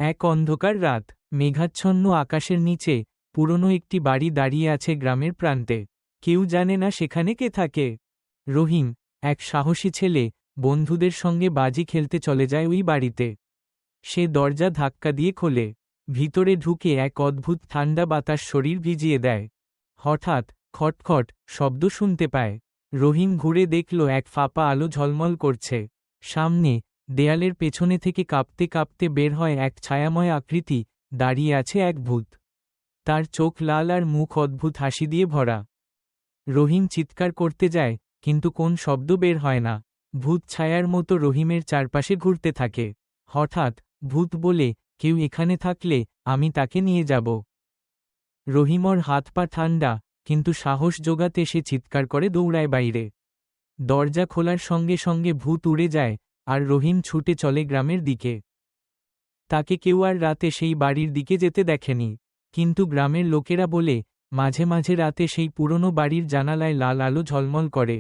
এক অন্ধকার রাত, মেঘাচ্ছন্ন আকাশের নিচে পুরনো একটি বাড়ি দাঁড়িয়ে আছে গ্রামের প্রান্তে। কেউ জানে না সেখানে কে থাকে। রহিম, এক সাহসী ছেলে, বন্ধুদের সঙ্গে বাজি খেলতে চলে যায় ওই বাড়িতে। সে দরজা ধাক্কা দিয়ে খোলে। ভিতরে ঢুকে এক অদ্ভুত ঠান্ডা বাতাস শরীর ভিজিয়ে দেয়। হঠাৎ খটখট শব্দ শুনতে পায়। রহিম ঘুরে দেখল এক ফাঁপা আলো ঝলমল করছে। সামনে দেয়ালের পেছনে থেকে কাঁপতে কাঁপতে বের হয় এক ছায়াময় আকৃতি। দাঁড়িয়ে আছে এক ভূত। তার চোখ লাল আর মুখ অদ্ভুত হাসি দিয়ে ভরা। রহিম চিৎকার করতে যায়, কিন্তু কোন শব্দ বের হয় না। ভূত ছায়ার মতো রহিমের চারপাশে ঘুরতে থাকে। হঠাৎ ভূত বলে, কেউ এখানে থাকলে আমি তাকে নিয়ে যাব। রহিমর হাত পা ঠান্ডা, কিন্তু সাহস জোগাতে সে চিৎকার করে দৌড়ায় বাইরে। দরজা খোলার সঙ্গে সঙ্গে ভূত উড়ে যায়, আর রহিম ছুটে চলে গ্রামের দিকে। তাকে কেউ আর রাতে সেই বাড়ির দিকে যেতে দেখেনি। কিন্তু গ্রামের লোকেরা বলে, মাঝে মাঝে রাতে সেই পুরনো বাড়ির জানালায় লাল আলো ঝলমল করে।